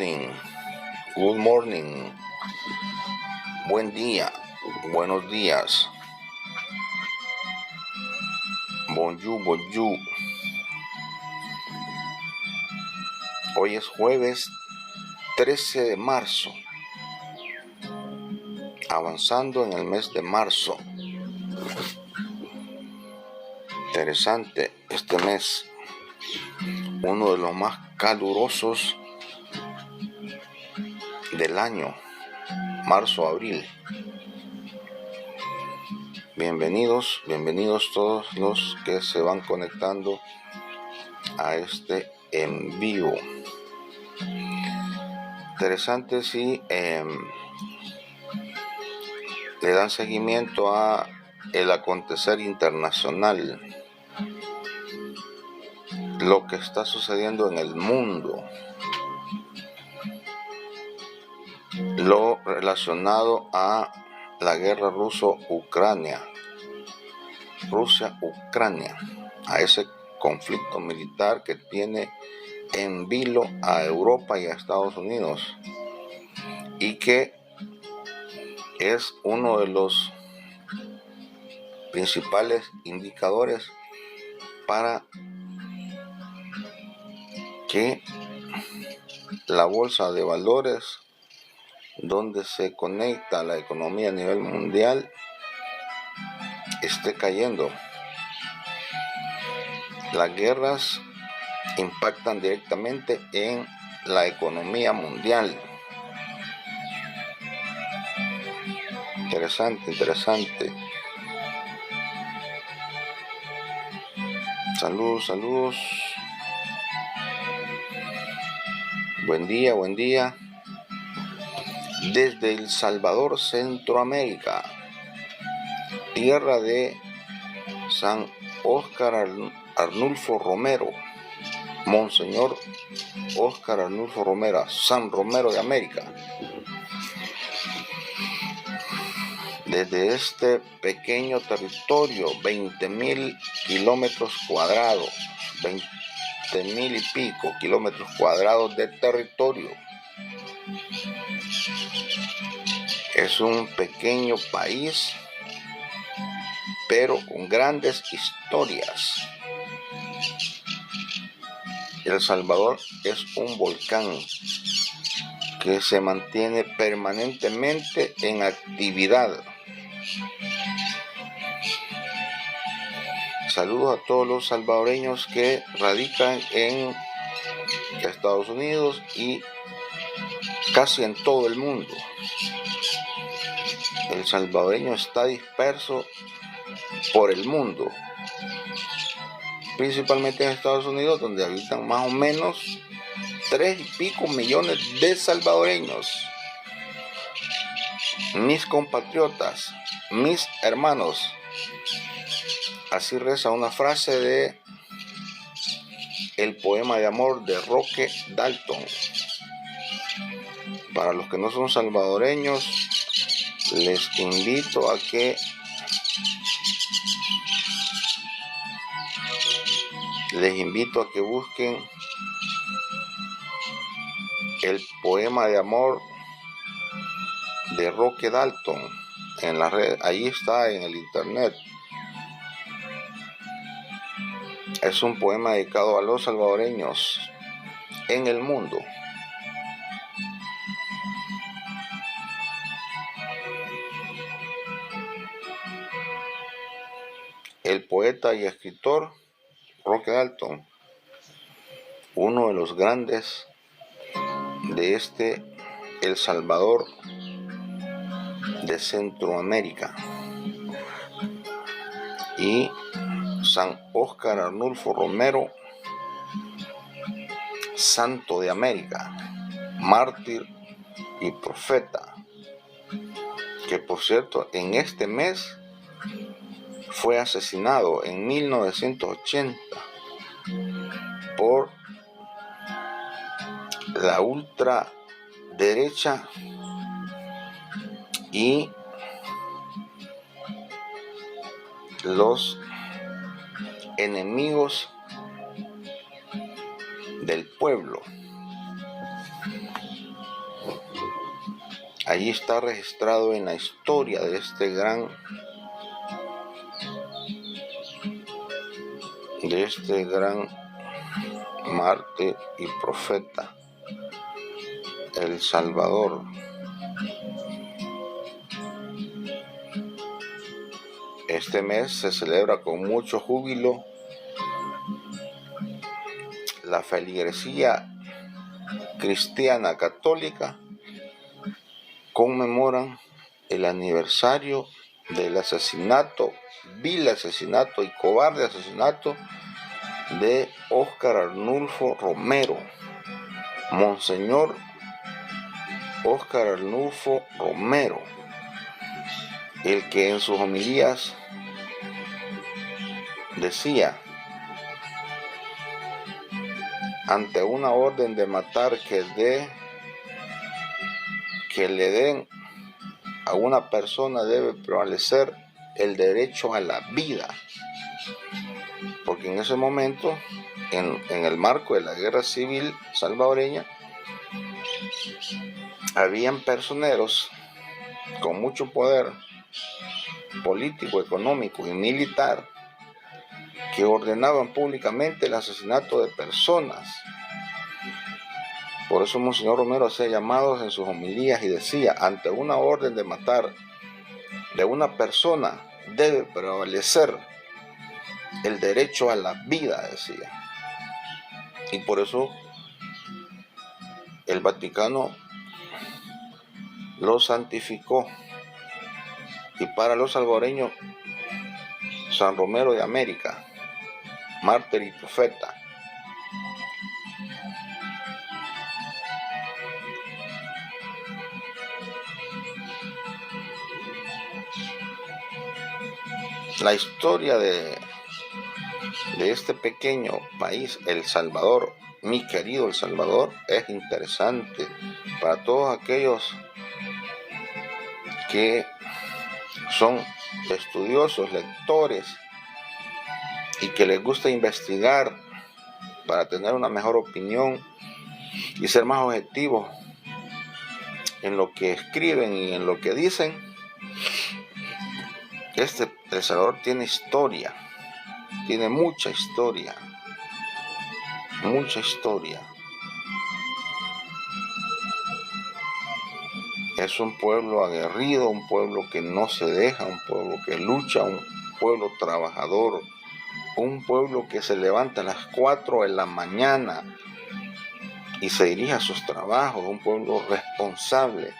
Good morning. Buen día. Buenos días. Bonjour, bonjour. Hoy es jueves 13 de marzo. Avanzando en el mes de marzo. Interesante este mes. Uno de los más calurosos del año. Marzo-abril. Bienvenidos todos los que se van conectando a este en vivo. Interesante si le dan seguimiento a el acontecer internacional, lo que está sucediendo en el mundo, lo relacionado a la guerra Rusia-Ucrania, a ese conflicto militar que tiene en vilo a Europa y a Estados Unidos, y que es uno de los principales indicadores para que la bolsa de valores, donde se conecta la economía a nivel mundial, esté cayendo. Las guerras impactan directamente en la economía mundial. Interesante. Saludos. Buen día. Desde El Salvador, Centroamérica, tierra de San Óscar Arnulfo Romero, Monseñor Óscar Arnulfo Romero, San Romero de América. Desde este pequeño territorio, 20,000 kilómetros cuadrados, 20,000 y pico kilómetros cuadrados de territorio. Es un pequeño país, pero con grandes historias. El Salvador es un volcán que se mantiene permanentemente en actividad. Saludos a todos los salvadoreños que radican en Estados Unidos y casi en todo el mundo. El salvadoreño está disperso por el mundo, principalmente en Estados Unidos, donde habitan más o menos 3 y pico millones de salvadoreños. Mis compatriotas, mis hermanos. Así reza una frase de el poema de amor de Roque Dalton. Para los que no son salvadoreños, les invito a que busquen el poema de amor de Roque Dalton en la red. Ahí está en el internet. Es un poema dedicado a los salvadoreños en el mundo. El poeta y escritor Roque Dalton, uno de los grandes de El Salvador de Centroamérica, y San Óscar Arnulfo Romero, santo de América, mártir y profeta, que por cierto en este mes fue asesinado en 1980 por la ultraderecha y los enemigos del pueblo. Allí está registrado en la historia de este gran mártir y profeta, El Salvador. Este mes se celebra con mucho júbilo la feligresía cristiana católica. Conmemoran el aniversario del vil asesinato y cobarde asesinato de Óscar Arnulfo Romero, Monseñor Óscar Arnulfo Romero, el que en sus homilías decía: ante una orden de matar que le den a una persona, debe prevalecer el derecho a la vida, porque en ese momento, en el marco de la guerra civil salvadoreña, habían personeros con mucho poder político, económico y militar que ordenaban públicamente el asesinato de personas. Por eso Monseñor Romero hacía llamados en sus homilías y decía: ante una orden de matar de una persona debe prevalecer el derecho a la vida, decía. Y por eso el Vaticano lo santificó. Y para los salvadoreños, San Romero de América, mártir y profeta. La historia de este pequeño país, El Salvador, mi querido El Salvador, es interesante para todos aquellos que son estudiosos, lectores y que les gusta investigar para tener una mejor opinión y ser más objetivos en lo que escriben y en lo que dicen. El Salvador tiene historia, tiene mucha historia. Es un pueblo aguerrido, un pueblo que no se deja, un pueblo que lucha, un pueblo trabajador, un pueblo que se levanta a las 4 de la mañana y se dirige a sus trabajos, un pueblo responsable,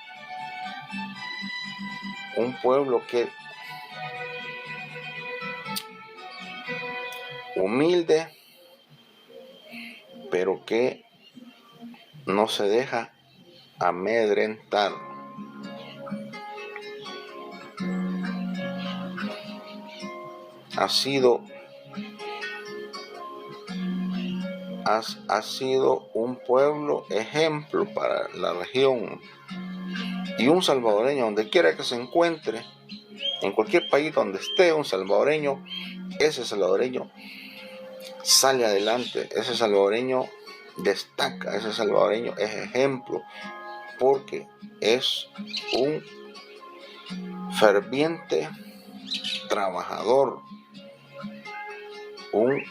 un pueblo que humilde, pero que no se deja amedrentar. Ha sido un pueblo ejemplo para la región, y un salvadoreño, donde quiera que se encuentre, en cualquier país donde esté un salvadoreño, ese salvadoreño sale adelante, ese salvadoreño destaca, ese salvadoreño es ejemplo, porque es un ferviente trabajador, un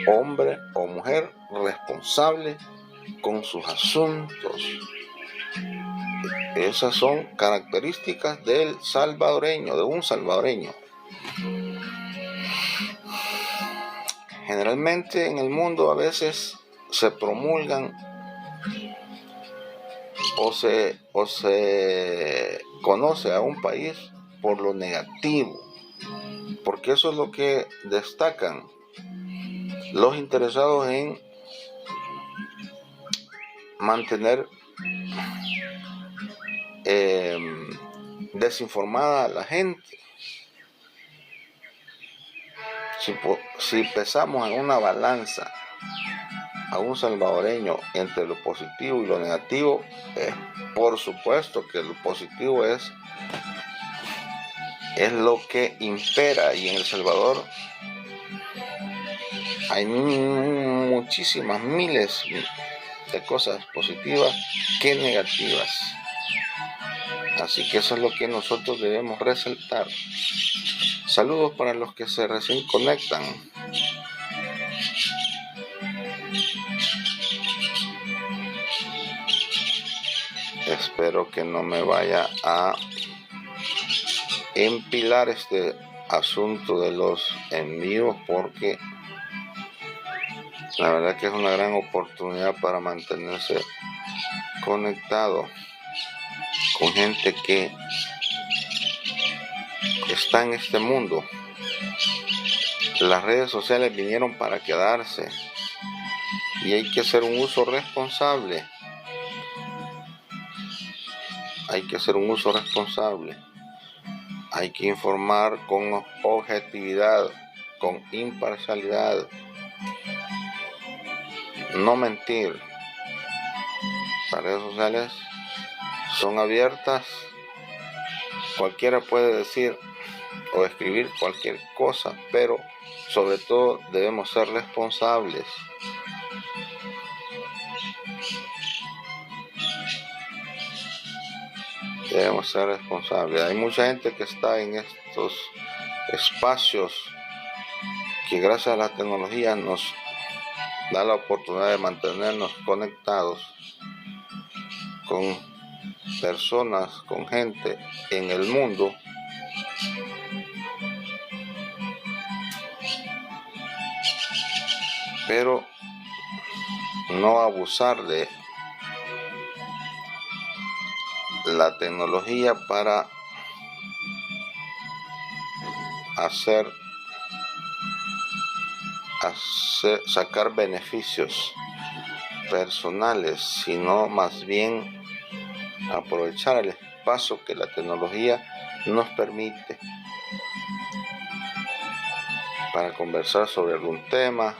hombre o mujer responsable con sus asuntos. Esas son características del salvadoreño, de un salvadoreño. Generalmente en el mundo a veces se promulgan o se conoce a un país por lo negativo, porque eso es lo que destacan los interesados en mantener desinformada a la gente. Si pesamos en una balanza a un salvadoreño entre lo positivo y lo negativo, por supuesto que lo positivo es lo que impera, y en El Salvador hay muchísimas, miles de cosas positivas que negativas. Así que eso es lo que nosotros debemos resaltar. Saludos para los que se recién conectan. Espero que no me vaya a empilar este asunto de los envíos, porque la verdad que es una gran oportunidad para mantenerse conectado con gente que está en este mundo. Las redes sociales vinieron para quedarse y hay que hacer un uso responsable. Hay que hacer un uso responsable. Hay que informar con objetividad, con imparcialidad. No mentir. Las redes sociales son abiertas. Cualquiera puede decir o escribir cualquier cosa, pero sobre todo debemos ser responsables. Debemos ser responsables. Hay mucha gente que está en estos espacios que gracias a la tecnología nos da la oportunidad de mantenernos conectados con personas, con gente en el mundo, pero no abusar de la tecnología para sacar beneficios personales, sino más bien aprovechar el espacio que la tecnología nos permite para conversar sobre algún tema,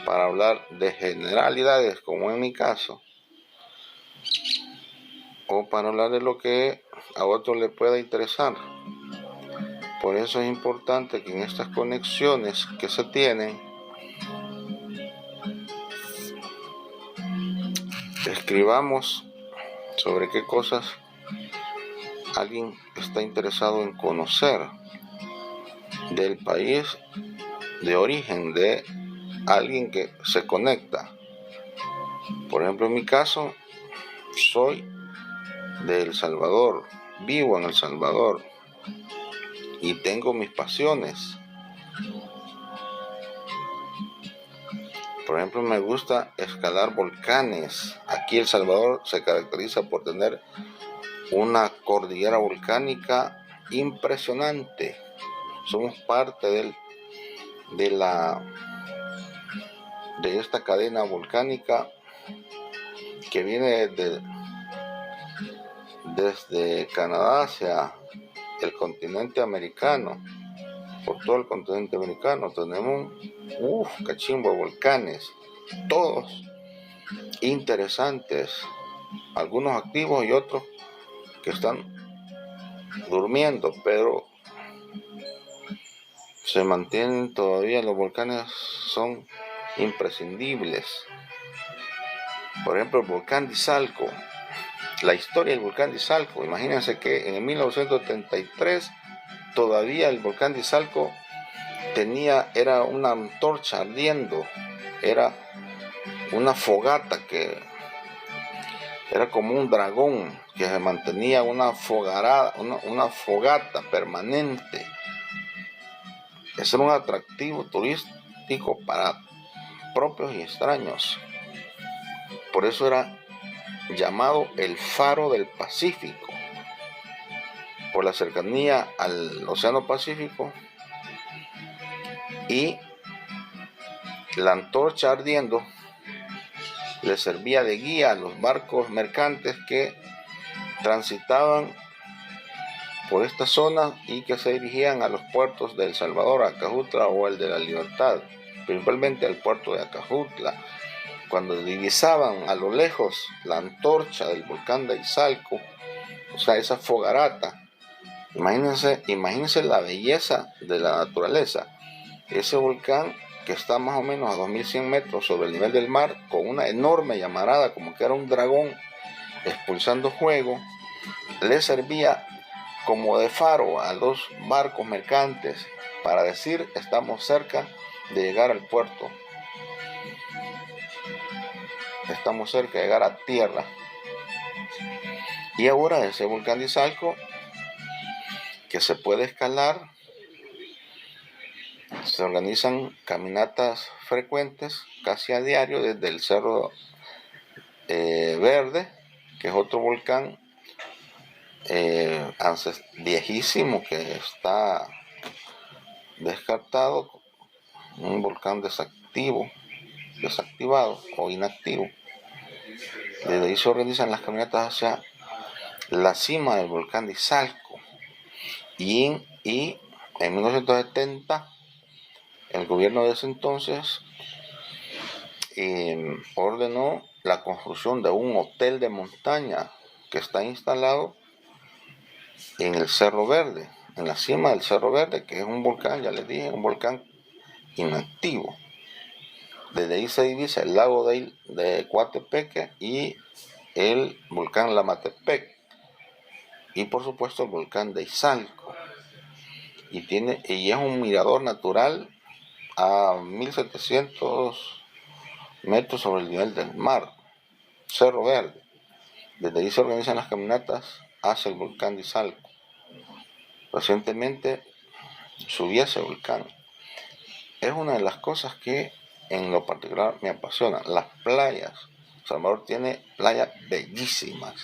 para hablar de generalidades, como en mi caso, o para hablar de lo que a otro le pueda interesar. Por eso es importante que en estas conexiones que se tienen, escribamos sobre qué cosas alguien está interesado en conocer del país de origen de alguien que se conecta. Por ejemplo, en mi caso, soy de El Salvador, vivo en El Salvador y tengo mis pasiones. Por ejemplo, me gusta escalar volcanes. Aquí El Salvador se caracteriza por tener una cordillera volcánica impresionante. Somos parte de esta cadena volcánica que viene desde Canadá hacia el continente americano. Por todo el continente americano tenemos un cachimbo de volcanes, todos interesantes, algunos activos y otros que están durmiendo, pero se mantienen todavía. Los volcanes son imprescindibles. Por ejemplo, el volcán de Izalco, la historia del volcán de Izalco. Imagínense que en 1973 todavía el volcán de Izalco era una antorcha ardiendo, era una fogata que era como un dragón que se mantenía una fogata permanente. Ese era un atractivo turístico para propios y extraños. Por eso era llamado el Faro del Pacífico, por la cercanía al Océano Pacífico, y la antorcha ardiendo le servía de guía a los barcos mercantes que transitaban por esta zona y que se dirigían a los puertos de El Salvador, Acajutla o el de la Libertad, principalmente al puerto de Acajutla. Cuando divisaban a lo lejos la antorcha del volcán de Izalco, o sea, esa fogarata, imagínense la belleza de la naturaleza. Ese volcán que está más o menos a 2100 metros sobre el nivel del mar, con una enorme llamarada como que era un dragón expulsando fuego, le servía como de faro a los barcos mercantes para decir estamos cerca de llegar al puerto, estamos cerca de llegar a tierra. Y ahora ese volcán de Izalco, que se puede escalar, se organizan caminatas frecuentes casi a diario desde el Cerro Verde, que es otro volcán viejísimo que está descartado, un volcán desactivado o inactivo. Desde ahí se organizan las caminatas hacia la cima del volcán de Izalco. Y en 1970 el gobierno de ese entonces ordenó la construcción de un hotel de montaña que está instalado en el Cerro Verde, en la cima del Cerro Verde, que es un volcán, ya les dije, un volcán inactivo. Desde ahí se divisa el lago de Coatepeque y el volcán Lamatepec, y por supuesto el volcán de Izalco. Y es un mirador natural a 1700 metros sobre el nivel del mar, Cerro Verde. Desde ahí se organizan las caminatas hacia el volcán de Izalco. Recientemente subí a ese volcán. Es una de las cosas que en lo particular me apasiona. Las playas. Salvador tiene playas bellísimas,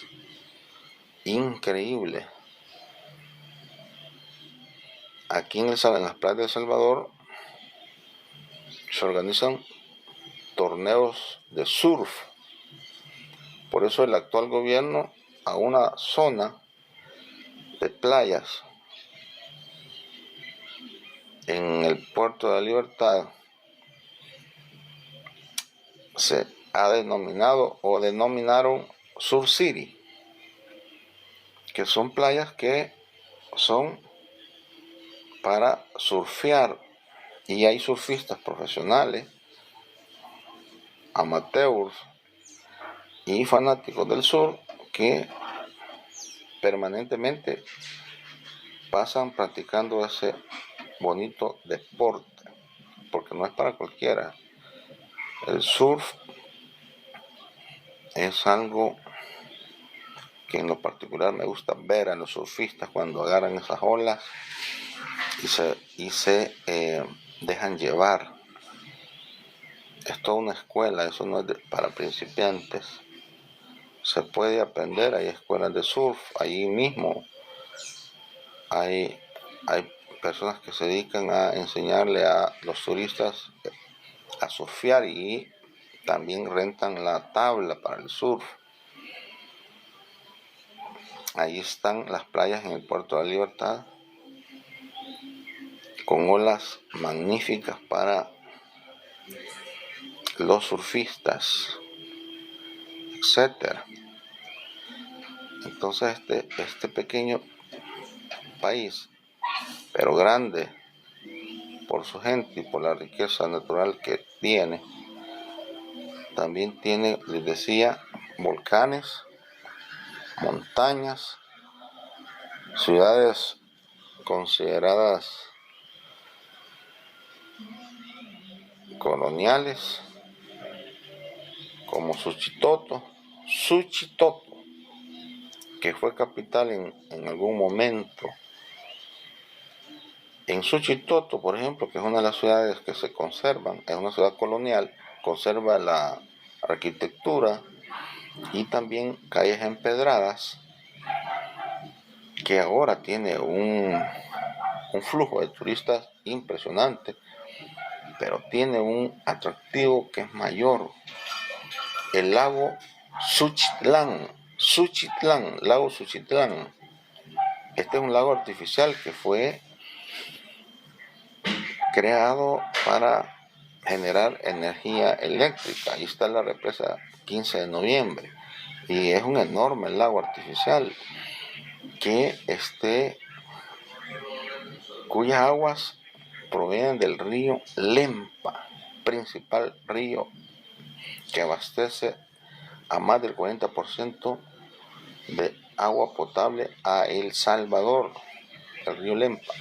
increíbles. Aquí en las playas de El Salvador se organizan torneos de surf. Por eso el actual gobierno a una zona de playas en el puerto de la Libertad se ha denominado o denominaron Surf City, que son playas que son para surfear, y hay surfistas profesionales, amateurs y fanáticos del surf que permanentemente pasan practicando ese bonito deporte, porque no es para cualquiera. El surf es algo que en lo particular me gusta ver a los surfistas cuando agarran esas olas y se dejan llevar. Es toda una escuela, eso no es para principiantes. Se puede aprender, hay escuelas de surf, ahí mismo hay personas que se dedican a enseñarle a los turistas a surfear, y también rentan la tabla para el surf. Ahí están las playas en el Puerto de la Libertad, con olas magníficas para los surfistas, etcétera. Entonces este pequeño país, pero grande por su gente y por la riqueza natural que tiene, también tiene, les decía, volcanes, montañas, ciudades consideradas coloniales como Suchitoto, que fue capital en algún momento. En Suchitoto, por ejemplo, que es una de las ciudades que se conservan, es una ciudad colonial, conserva la arquitectura y también calles empedradas, que ahora tiene un flujo de turistas impresionante, pero tiene un atractivo que es mayor: el lago lago Suchitlán. Este es un lago artificial que fue creado para generar energía eléctrica. Ahí está la represa 15 de noviembre, y es un enorme lago artificial cuyas aguas provienen del río Lempa, principal río que abastece a más del 40% de agua potable a El Salvador, el río Lempa.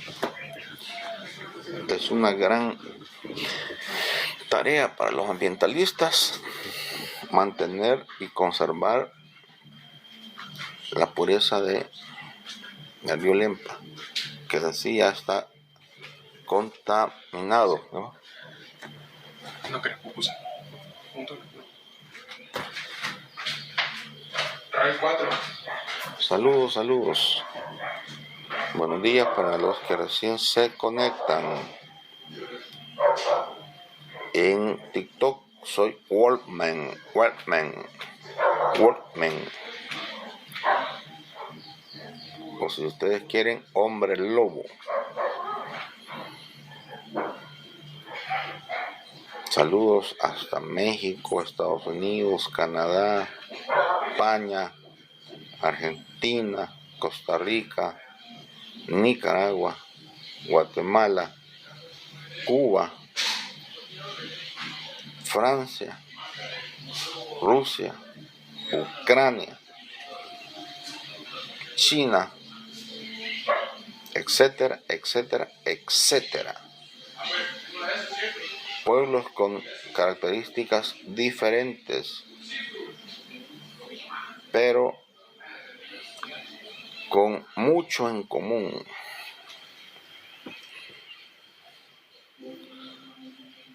Es una gran tarea para los ambientalistas mantener y conservar la pureza del río Lempa, que así ya está contaminado, ¿no? No creo, puse. Saludos. Buenos días para los que recién se conectan. En TikTok soy Workman. O si ustedes quieren, Hombre Lobo. Saludos hasta México, Estados Unidos, Canadá, España, Argentina, Costa Rica, Nicaragua, Guatemala, Cuba, Francia, Rusia, Ucrania, China, etcétera. Pueblos con características diferentes, pero con mucho en común.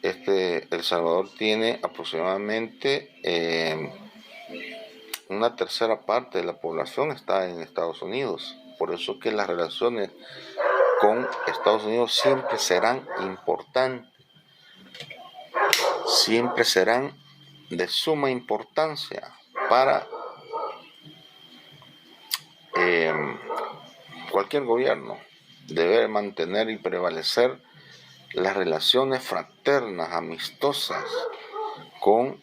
El Salvador tiene aproximadamente una tercera parte de la población está en Estados Unidos. Por eso que las relaciones con Estados Unidos siempre serán importantes, siempre serán de suma importancia para cualquier gobierno. Debe mantener y prevalecer las relaciones fraternas, amistosas con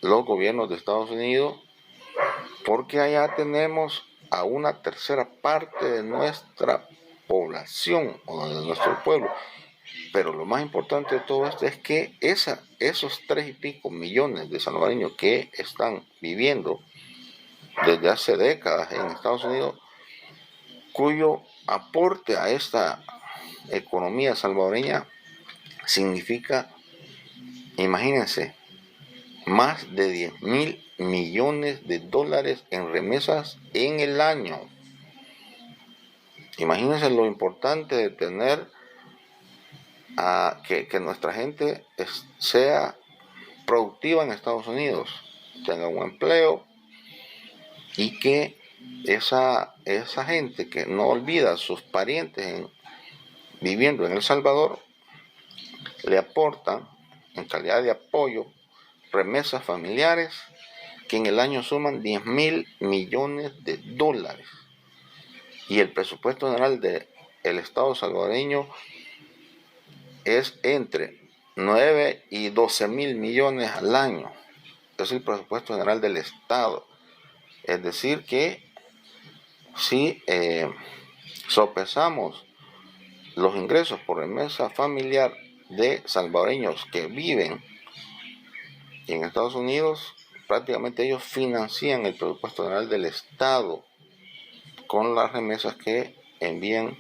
los gobiernos de Estados Unidos, porque allá tenemos a una tercera parte de nuestra población o de nuestro pueblo. Pero lo más importante de todo esto es que esos 3 y pico millones de salvadoreños que están viviendo desde hace décadas en Estados Unidos, cuyo aporte a esta economía salvadoreña significa, imagínense, más de 10,000 millones de dólares en remesas en el año. Imagínense lo importante de tener que nuestra gente sea productiva en Estados Unidos, tenga un empleo y que esa gente que no olvida a sus parientes viviendo en El Salvador, le aportan en calidad de apoyo remesas familiares que en el año suman 10,000 millones de dólares. Y el presupuesto general del Estado salvadoreño es entre 9 y 12,000 millones al año. Es el presupuesto general del Estado. Es decir que si sopesamos los ingresos por remesa familiar de salvadoreños que viven en Estados Unidos, prácticamente ellos financian el presupuesto general del Estado con las remesas que envían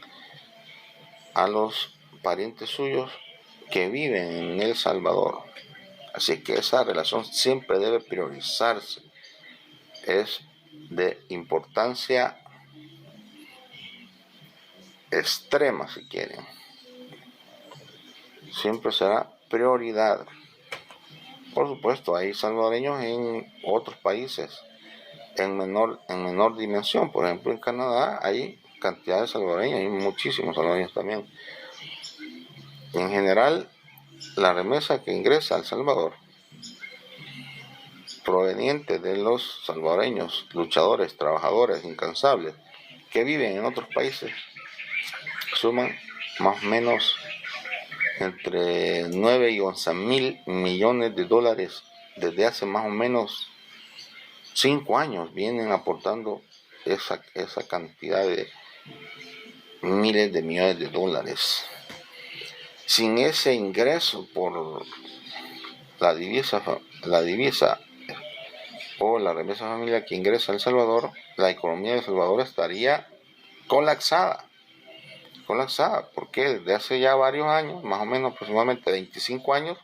a los parientes suyos que viven en El Salvador. Así que esa relación siempre debe priorizarse. Es de importancia extrema, si quieren. Siempre será prioridad. Por supuesto, hay salvadoreños en otros países en menor dimensión. Por ejemplo, en Canadá hay cantidad de salvadoreños, hay muchísimos salvadoreños también. En general, la remesa que ingresa a El Salvador, proveniente de los salvadoreños, luchadores, trabajadores, incansables, que viven en otros países, suman más o menos entre 9 y 11,000 millones de dólares desde hace más o menos 5 años. Vienen aportando esa cantidad de miles de millones de dólares. Sin ese ingreso por la divisa o la remesa familiar que ingresa a El Salvador, la economía de El Salvador estaría colapsada, porque desde hace ya varios años, más o menos aproximadamente 25 años,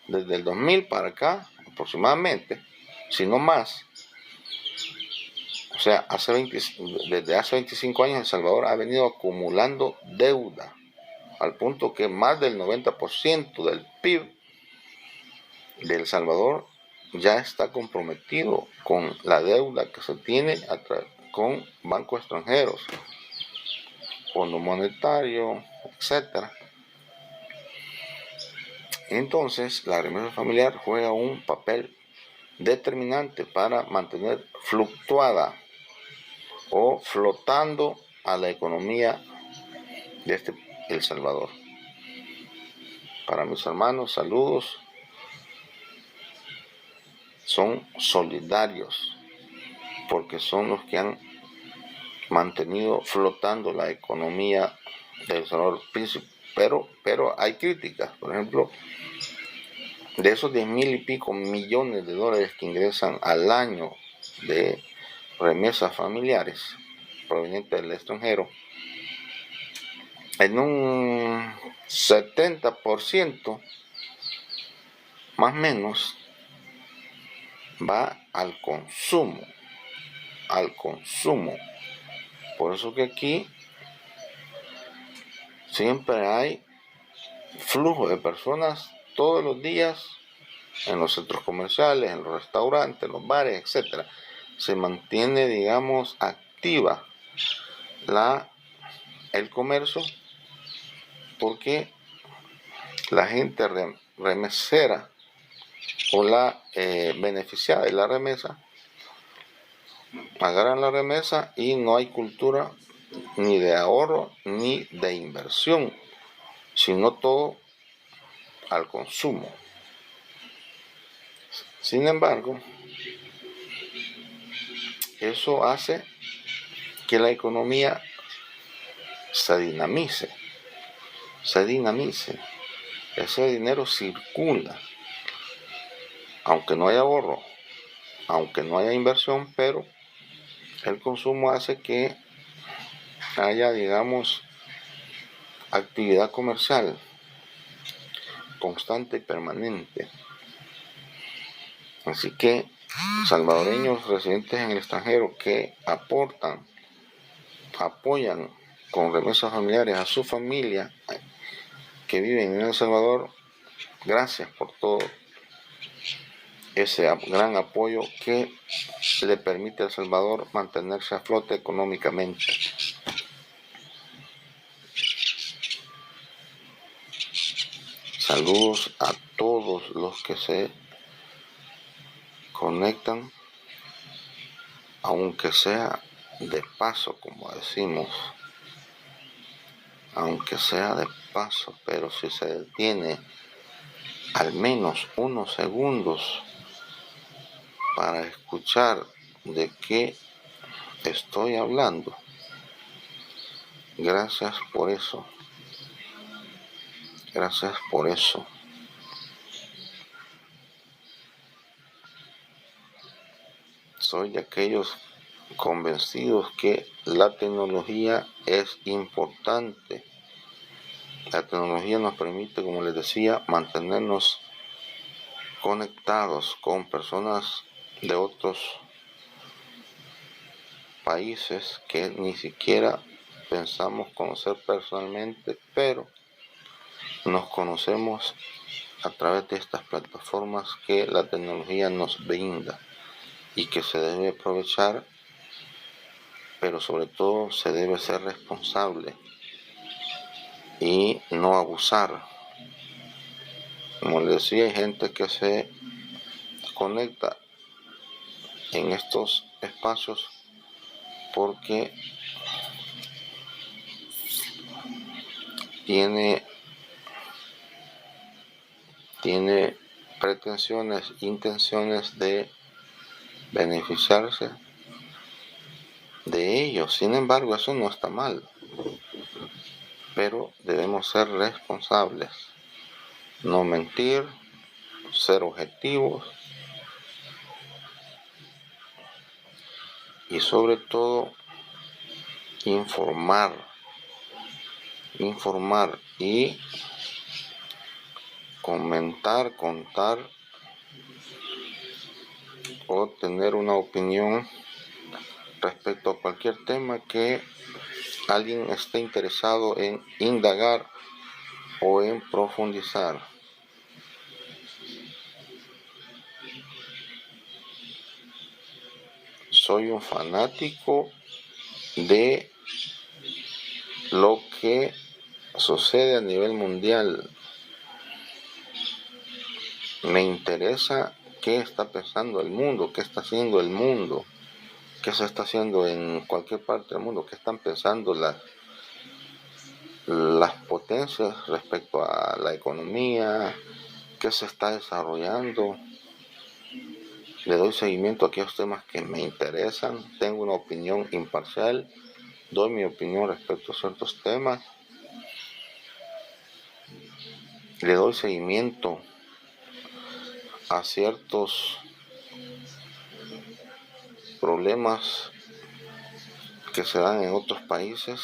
desde el 2000 para acá, aproximadamente, si no más, o sea, desde hace 25 años El Salvador ha venido acumulando deuda, al punto que más del 90% del PIB de El Salvador ya está comprometido con la deuda que se tiene con bancos extranjeros, Fondo Monetario, etcétera. Entonces, la remesa familiar juega un papel determinante para mantener fluctuada o flotando a la economía de El Salvador. Para mis hermanos, saludos. Son solidarios porque son los que han mantenido flotando la economía de El Salvador. Pero hay críticas. Por ejemplo, de esos 10,000 y pico millones de dólares que ingresan al año de remesas familiares provenientes del extranjero, en un 70% más o menos va al consumo. Por eso que aquí siempre hay flujo de personas todos los días en los centros comerciales, en los restaurantes, en los bares, etc. Se mantiene, digamos, activa el comercio porque la gente remesera o la beneficiada de la remesa agarran la remesa y no hay cultura ni de ahorro ni de inversión, sino todo al consumo. Sin embargo, eso hace que la economía se dinamice. Ese dinero circula, aunque no haya ahorro, aunque no haya inversión, pero el consumo hace que haya, digamos, actividad comercial constante y permanente. Así que salvadoreños residentes en el extranjero que apoyan con remesas familiares a su familia que viven en El Salvador, gracias por todo ese gran apoyo que le permite a El Salvador mantenerse a flote económicamente. Saludos a todos los que se conectan, aunque sea de paso, como decimos, pero si se detiene al menos unos segundos para escuchar de qué estoy hablando, gracias por eso. Soy de aquellos convencidos que la tecnología es importante. La tecnología nos permite, como les decía, mantenernos conectados con personas de otros países que ni siquiera pensamos conocer personalmente, pero nos conocemos a través de estas plataformas que la tecnología nos brinda y que se debe aprovechar, pero sobre todo se debe ser responsable y no abusar. Como les decía, hay gente que se conecta en estos espacios porque tiene intenciones de beneficiarse de ellos. Sin embargo, eso no está mal, pero debemos ser responsables, no mentir, ser objetivos y sobre todo informar y comentar, contar o tener una opinión respecto a cualquier tema que alguien esté interesado en indagar o en profundizar. Soy un fanático de lo que sucede a nivel mundial. Me interesa qué está pensando el mundo, qué está haciendo el mundo, qué se está haciendo en cualquier parte del mundo, qué están pensando las potencias respecto a la economía, qué se está desarrollando. Le doy seguimiento a aquellos temas que me interesan, tengo una opinión imparcial, doy mi opinión respecto a ciertos temas, le doy seguimiento a ciertos problemas que se dan en otros países,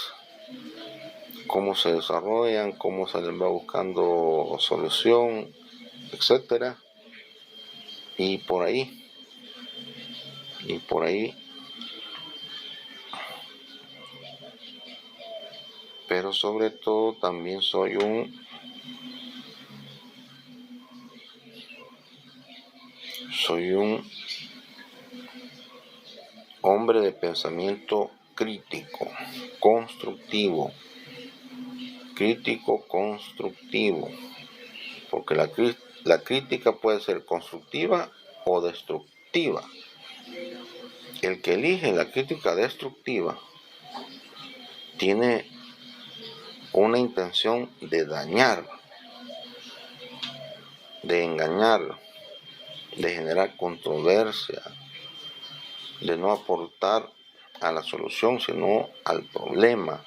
cómo se desarrollan, cómo se les va buscando solución, etcétera, y por ahí, pero sobre todo también soy un hombre de pensamiento crítico, constructivo, porque la crítica puede ser constructiva o destructiva. El que elige la crítica destructiva tiene una intención de dañar, de engañar, de generar controversia, de no aportar a la solución, sino al problema.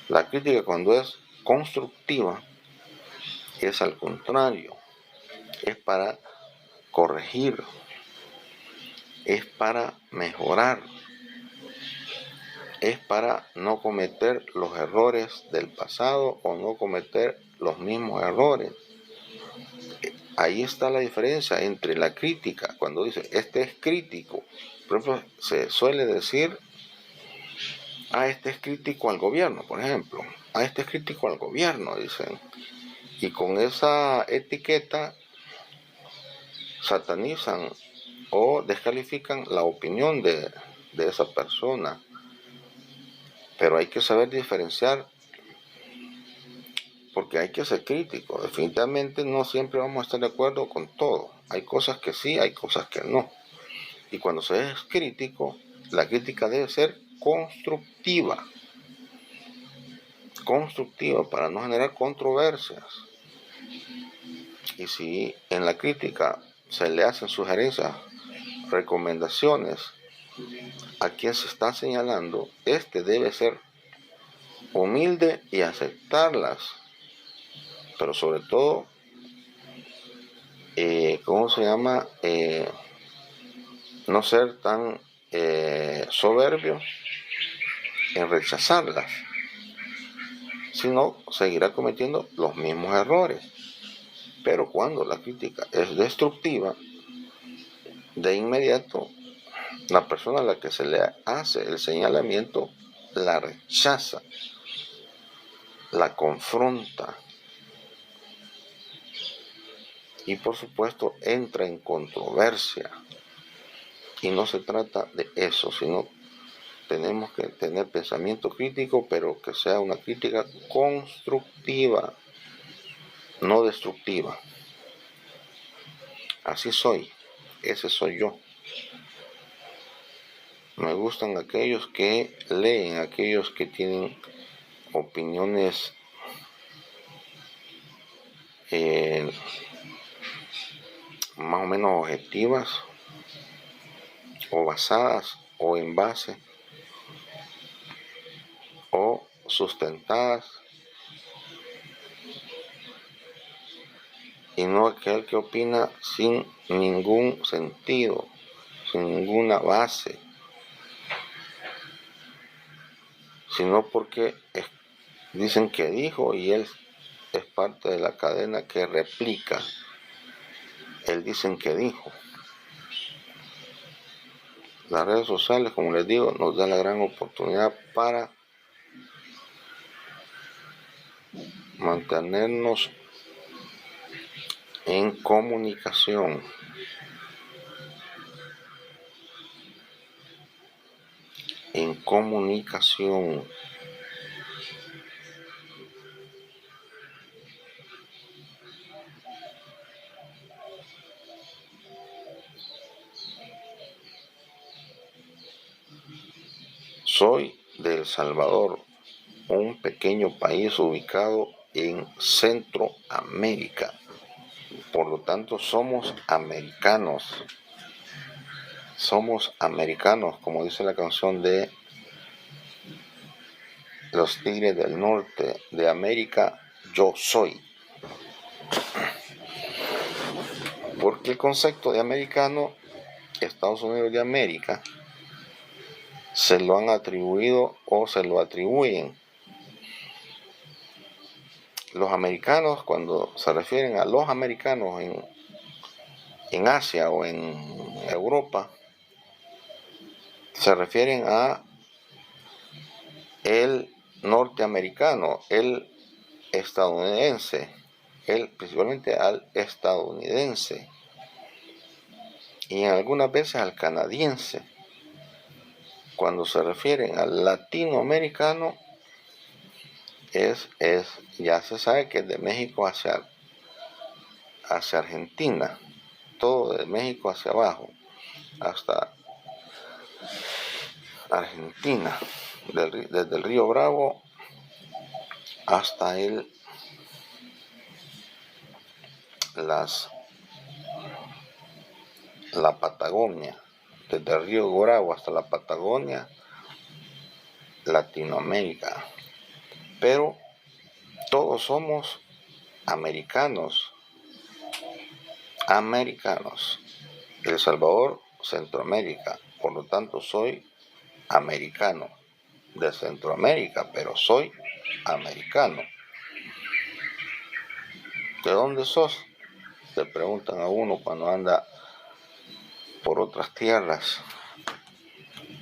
La crítica, cuando es constructiva, es al contrario, es para corregir, es para mejorar, es para no cometer los errores del pasado o no cometer los mismos errores. Ahí está la diferencia entre la crítica, cuando dice, este es crítico. Por ejemplo, se suele decir, este es crítico al gobierno, por ejemplo. Este es crítico al gobierno, dicen. Y con esa etiqueta satanizan o descalifican la opinión de esa persona. Pero hay que saber diferenciar, porque hay que ser crítico. Definitivamente no siempre vamos a estar de acuerdo con todo. Hay cosas que sí, hay cosas que no. Y cuando se es crítico, la crítica debe ser constructiva para no generar controversias. Y si en la crítica se le hacen sugerencias, recomendaciones a quien se está señalando, este debe ser humilde y aceptarlas, pero sobre todo, no ser tan soberbio en rechazarlas, sino seguirá cometiendo los mismos errores. Pero cuando la crítica es destructiva, de inmediato la persona a la que se le hace el señalamiento la rechaza, la confronta y por supuesto entra en controversia. Y no se trata de eso, sino tenemos que tener pensamiento crítico, pero que sea una crítica constructiva, no destructiva. Así soy, ese soy yo. Me gustan aquellos que leen, aquellos que tienen opiniones más o menos objetivas o basadas o en base o sustentadas, y no aquel que opina sin ningún sentido, sin ninguna base, sino porque dicen que dijo y él es parte de la cadena que replica el dicen que dijo. Las redes sociales, como les digo, nos da la gran oportunidad para mantenernos en comunicación. Soy de El Salvador, un pequeño país ubicado en Centroamérica. Por lo tanto, somos americanos. Somos americanos, como dice la canción de Los Tigres del Norte. De América, yo soy. Porque el concepto de americano, Estados Unidos de América, se lo han atribuido o se lo atribuyen. Los americanos, cuando se refieren a los americanos en Asia o en Europa, se refieren a el norteamericano, el estadounidense, principalmente al estadounidense y algunas veces al canadiense. Cuando se refieren al latinoamericano, ya se sabe que es de México hacia Argentina, todo de México hacia abajo, hasta Argentina, desde el río Bravo hasta la Patagonia, desde el río Bravo hasta la Patagonia, Latinoamérica. Pero todos somos americanos. El Salvador, Centroamérica. Por lo tanto, soy americano de Centroamérica, pero soy americano. ¿De dónde sos? Le preguntan a uno cuando anda por otras tierras.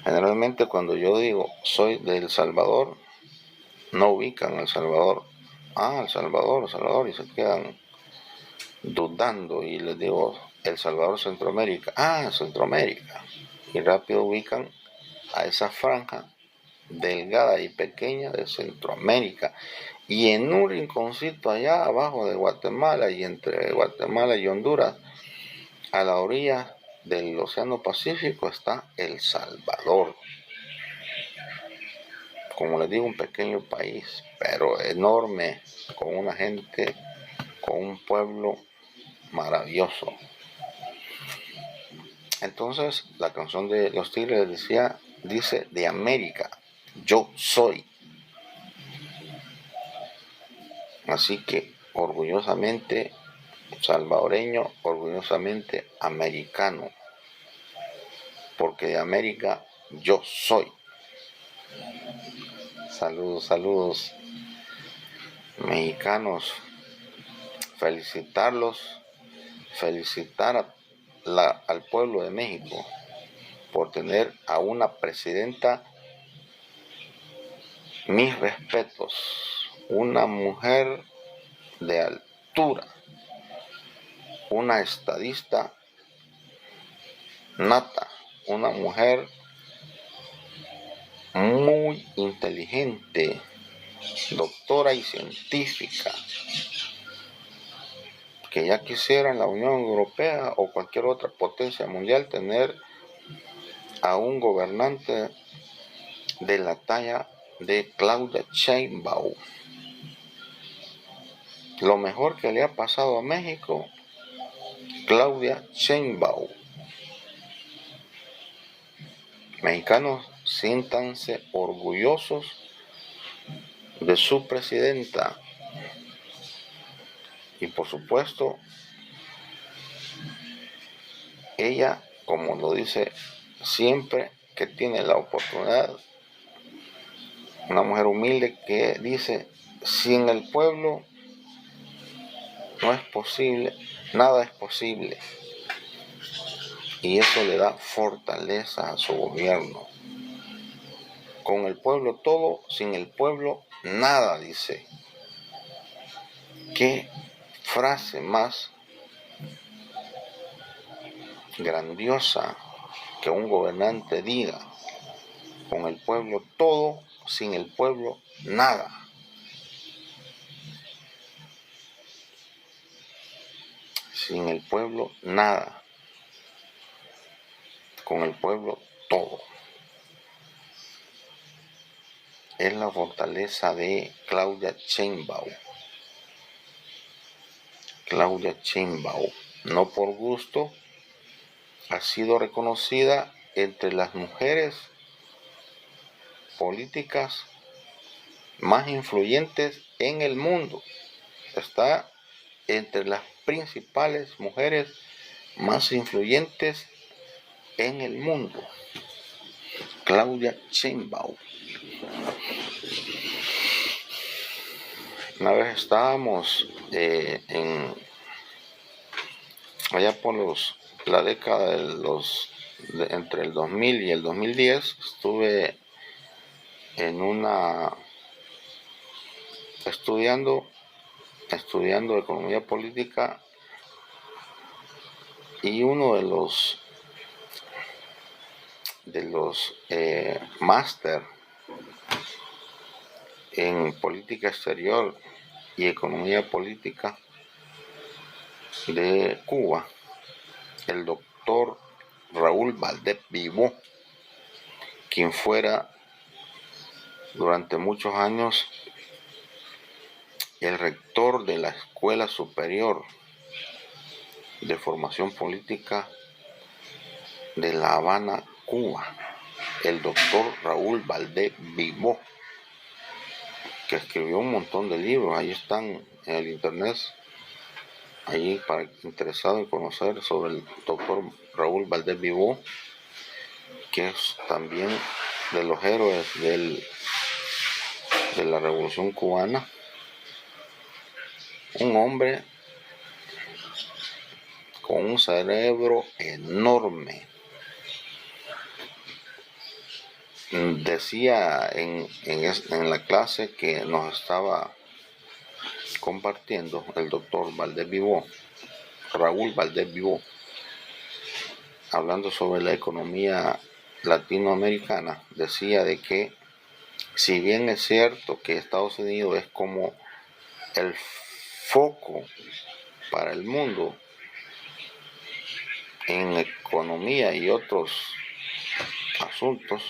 Generalmente cuando yo digo soy de El Salvador, no ubican El Salvador. El Salvador, y se quedan dudando y les digo El Salvador, Centroamérica. Centroamérica. Y rápido ubican a esa franja delgada y pequeña de Centroamérica. Y en un rinconcito allá abajo de Guatemala y entre Guatemala y Honduras, a la orilla del Océano Pacífico, está El Salvador. Como les digo, un pequeño país, pero enorme, con una gente, con un pueblo maravilloso. Entonces, la canción de Los Tigres dice de América, yo soy. Así que orgullosamente salvadoreño, orgullosamente americano, porque de América yo soy. Saludos mexicanos, felicitar al pueblo de México por tener a una presidenta, mis respetos, una mujer de altura, una estadista nata, una mujer muy inteligente, doctora y científica, que ya quisiera en la Unión Europea o cualquier otra potencia mundial tener a un gobernante de la talla de Claudia Sheinbaum. Lo mejor que le ha pasado a México, Claudia Sheinbaum. Mexicanos, siéntanse orgullosos de su presidenta. Y por supuesto, ella, como lo dice siempre que tiene la oportunidad, una mujer humilde que dice, sin el pueblo no es posible, nada es posible. Y eso le da fortaleza a su gobierno. Con el pueblo todo, sin el pueblo nada, dice. ¿Qué frase más grandiosa que un gobernante diga? Con el pueblo todo, sin el pueblo nada. Sin el pueblo nada. Con el pueblo todo. Es la fortaleza de Claudia Sheinbaum. Claudia Sheinbaum, no por gusto, ha sido reconocida entre las mujeres políticas más influyentes en el mundo. Está entre las principales mujeres más influyentes en el mundo. Claudia Sheinbaum. Una vez estábamos allá por la década entre el 2000 y el 2010, estuve estudiando economía política, y uno de los máster en política exterior y economía política de Cuba, el doctor Raúl Valdés Vivó, quien fuera durante muchos años el rector de la Escuela Superior de Formación Política de La Habana, Cuba, el doctor Raúl Valdés Vivó, que escribió un montón de libros. Ahí están en el internet, ahí para el interesado en conocer sobre el doctor Raúl Valdés Vivó, que es también de los héroes de la Revolución Cubana. Un hombre con un cerebro enorme. Decía en la clase que nos estaba compartiendo el doctor Valdés Vivó, Raúl Valdés Vivó, hablando sobre la economía latinoamericana, decía de que si bien es cierto que Estados Unidos es como el foco para el mundo en economía y otros asuntos,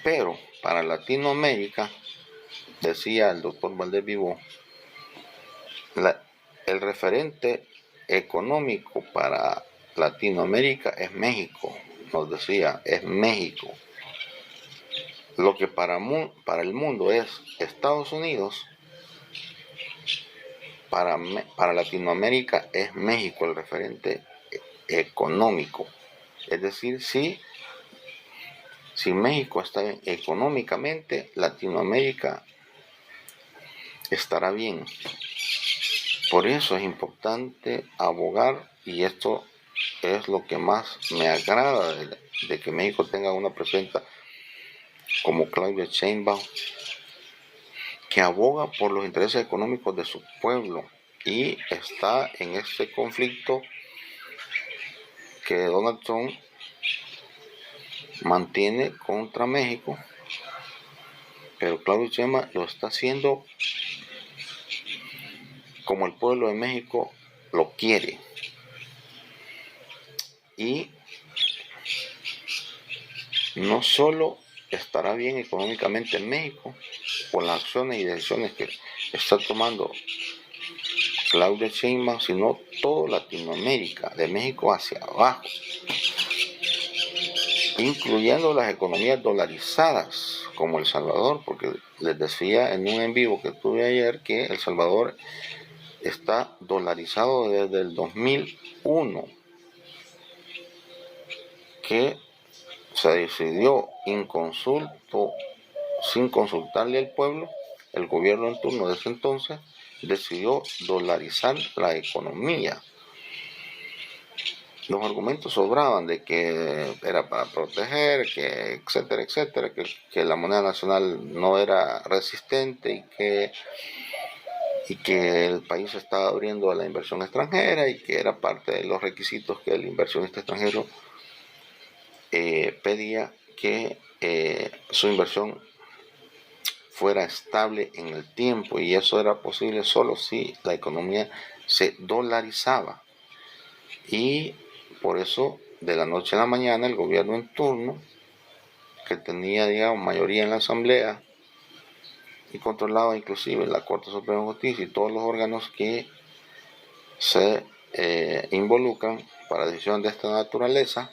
pero para Latinoamérica, decía el doctor Valdés Vivó, el referente económico para Latinoamérica es México. Nos decía, es México. Lo que para el mundo es Estados Unidos, para Latinoamérica es México el referente económico. Es decir, si México está bien económicamente, Latinoamérica estará bien. Por eso es importante abogar, y esto es lo que más me agrada de que México tenga una presidenta como Claudia Sheinbaum, que aboga por los intereses económicos de su pueblo y está en este conflicto que Donald Trump mantiene contra México, pero Claudia Sheinbaum lo está haciendo como el pueblo de México lo quiere. Y no solo estará bien económicamente en México por las acciones y decisiones que está tomando Claudia Sheinbaum, sino toda Latinoamérica, de México hacia abajo, incluyendo las economías dolarizadas como El Salvador, porque les decía en un en vivo que tuve ayer que El Salvador está dolarizado desde el 2001, que se decidió inconsulto sin consultarle al pueblo, el gobierno en turno de ese entonces decidió dolarizar la economía. Los argumentos sobraban de que era para proteger, que etcétera, etcétera, que la moneda nacional no era resistente y que el país estaba abriendo a la inversión extranjera y que era parte de los requisitos que el inversionista extranjero pedía que su inversión fuera estable en el tiempo, y eso era posible solo si la economía se dolarizaba. Y por eso, de la noche a la mañana, el gobierno en turno, que tenía, digamos, mayoría en la asamblea y controlaba inclusive la Corte Suprema de Justicia y todos los órganos que se involucran para decisiones de esta naturaleza,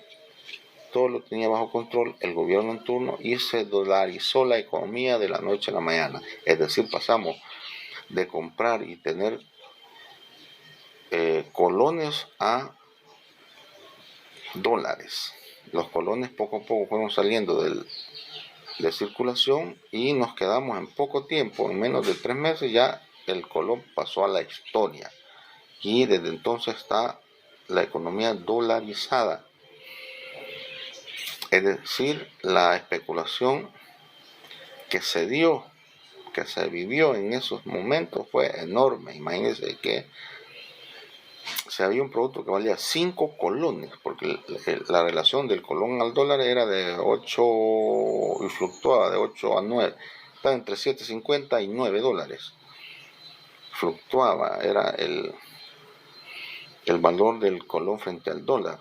todo lo tenía bajo control el gobierno en turno, y se dolarizó la economía de la noche a la mañana. Es decir, pasamos de comprar y tener colones a dólares. Los colones poco a poco fueron saliendo de circulación y nos quedamos en poco tiempo, en menos de 3 meses ya el colón pasó a la historia, y desde entonces está la economía dolarizada. Es decir, la especulación que se vivió en esos momentos fue enorme. Imagínense que si había un producto que valía 5 colones, porque la relación del colón al dólar era de 8 y fluctuaba de 8 a 9, estaba entre 7.50 y 9 dólares. Fluctuaba, era el valor del colón frente al dólar.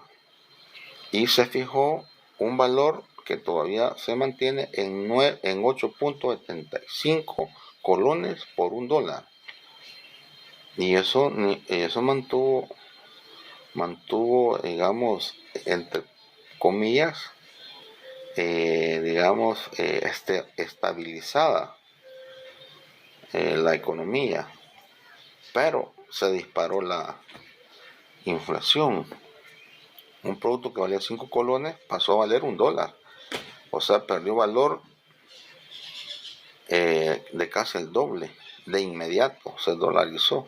Y se fijó un valor que todavía se mantiene en 8.75 colones por un dólar. Y eso mantuvo, digamos, entre comillas, estabilizada la economía. Pero se disparó la inflación. Un producto que valía 5 colones pasó a valer un dólar. O sea, perdió valor de casi el doble. De inmediato se dolarizó.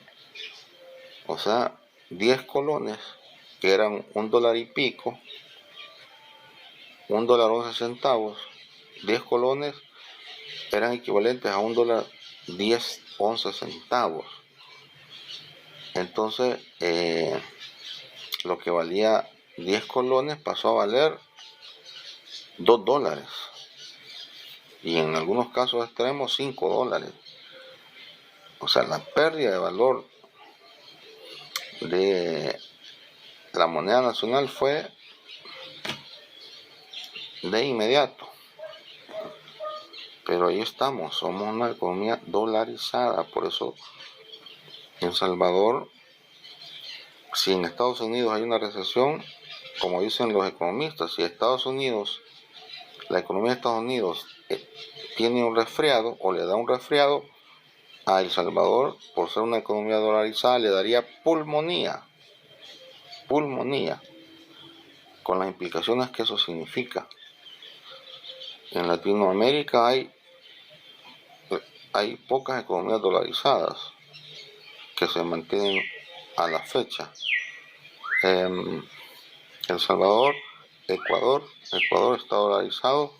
O sea, 10 colones, que eran un dólar y pico, $1.11, 10 colones eran equivalentes a $1.10, 11 centavos. Entonces, lo que valía 10 colones pasó a valer $2. Y en algunos casos extremos $5. O sea, la pérdida de valor de la moneda nacional fue de inmediato. Pero ahí estamos, somos una economía dolarizada. Por eso en Salvador, si en Estados Unidos hay una recesión, como dicen los economistas, si Estados Unidos, la economía de Estados Unidos tiene un resfriado o le da un resfriado, a El Salvador, por ser una economía dolarizada, le daría pulmonía, con las implicaciones que eso significa. En Latinoamérica hay pocas economías dolarizadas que se mantienen a la fecha. El Salvador, Ecuador está dolarizado,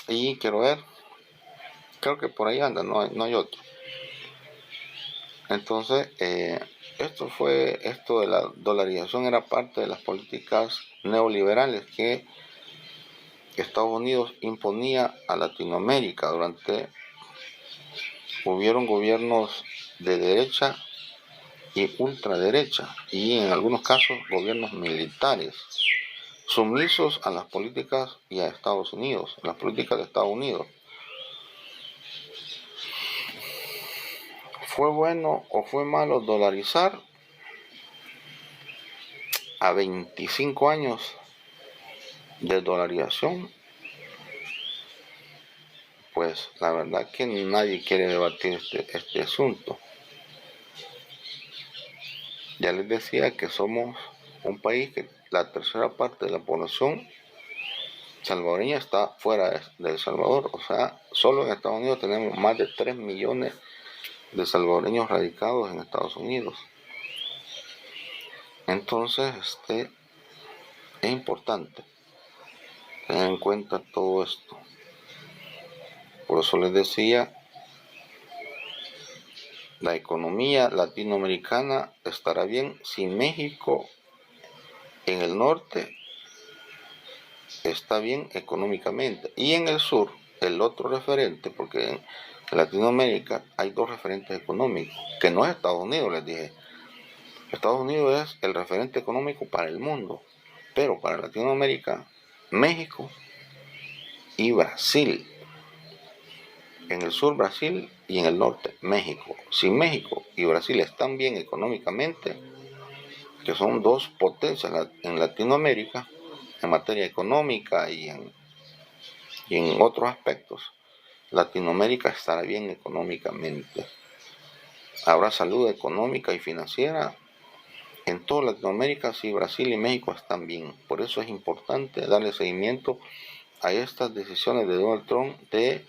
y creo que por ahí anda, no hay otro. Entonces, esto de la dolarización era parte de las políticas neoliberales que Estados Unidos imponía a Latinoamérica. Hubieron gobiernos de derecha y ultraderecha, y en algunos casos gobiernos militares, sumisos a las políticas y a Estados Unidos, las políticas de Estados Unidos. ¿Fue bueno o fue malo dolarizar? A 25 años de dolarización, pues la verdad que nadie quiere debatir este asunto. Ya les decía que somos un país que la tercera parte de la población salvadoreña está fuera de El Salvador. O sea, solo en Estados Unidos tenemos más de 3 millones de salvadoreños radicados en Estados Unidos. Entonces, es importante tener en cuenta todo esto. Por eso les decía, la economía latinoamericana estará bien si México en el norte está bien económicamente. Y en el sur, el otro referente, porque en Latinoamérica hay dos referentes económicos, que no es Estados Unidos, les dije. Estados Unidos es el referente económico para el mundo, pero para Latinoamérica, México y Brasil. En el sur Brasil y en el norte México. Si México y Brasil están bien económicamente, que son dos potencias en Latinoamérica, en materia económica y en otros aspectos, Latinoamérica estará bien económicamente. Habrá salud económica y financiera en toda Latinoamérica si Brasil y México están bien. Por eso es importante darle seguimiento a estas decisiones de Donald Trump de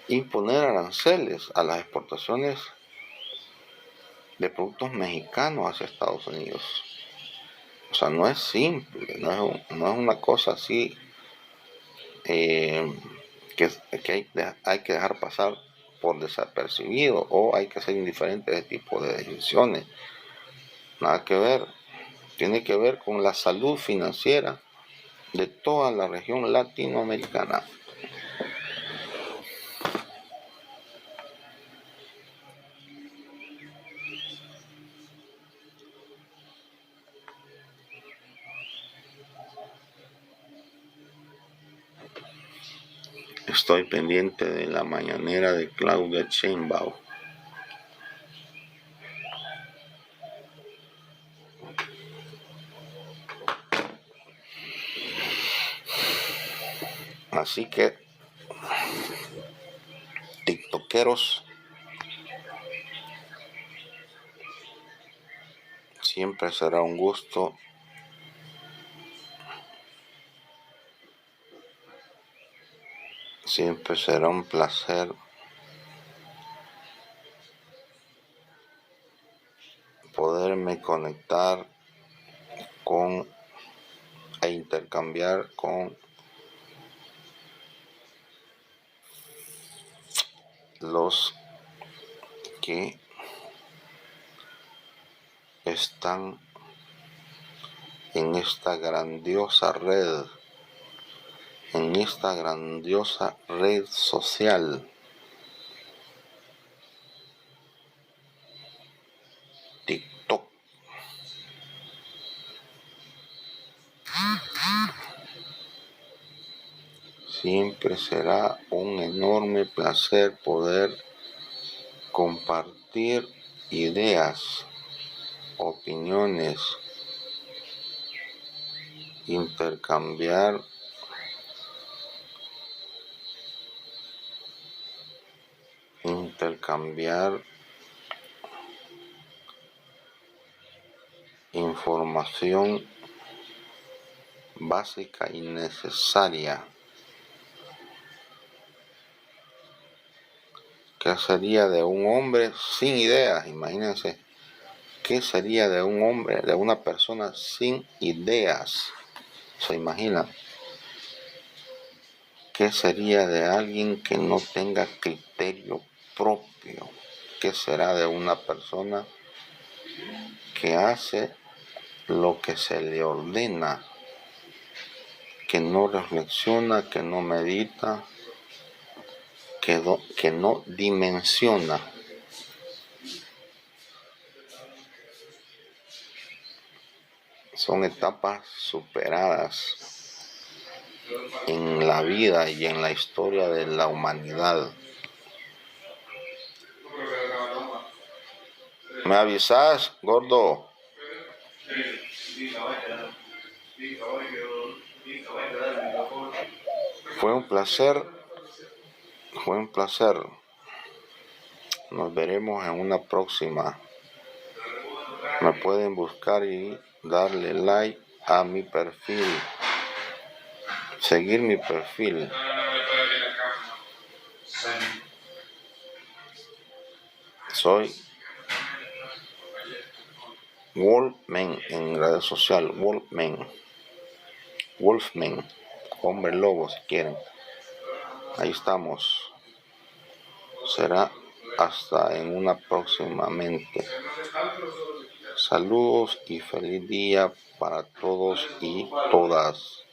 imponer aranceles a las exportaciones de productos mexicanos hacia Estados Unidos. O sea, no es simple, no es una cosa así que hay que dejar pasar por desapercibido o hay que ser indiferente a ese tipo de decisiones. Nada que ver. Tiene que ver con la salud financiera de toda la región latinoamericana. Estoy pendiente de la mañanera de Claudia Sheinbaum. Así que, tiktokeros, siempre será un gusto siempre será un placer poderme conectar con e intercambiar con los que están en esta grandiosa red social. TikTok. Siempre será un enorme placer poder compartir ideas, opiniones, intercambiar información básica y necesaria. ¿Qué sería de un hombre sin ideas? Imagínense, ¿qué sería de un hombre, de una persona sin ideas? ¿Se imagina? ¿Qué sería de alguien que no tenga criterio propio? ¿Qué será de una persona que hace lo que se le ordena, que no reflexiona, que no medita, que no dimensiona? Son etapas superadas en la vida y en la historia de la humanidad. ¿Me avisas, gordo? Fue un placer. Nos veremos en una próxima. Me pueden buscar y darle like a mi perfil. seguir mi perfil. Soy Wolfman en redes sociales. Wolfman, hombre lobo si quieren. Ahí estamos. Será hasta en una próximamente. Saludos y feliz día para todos y todas.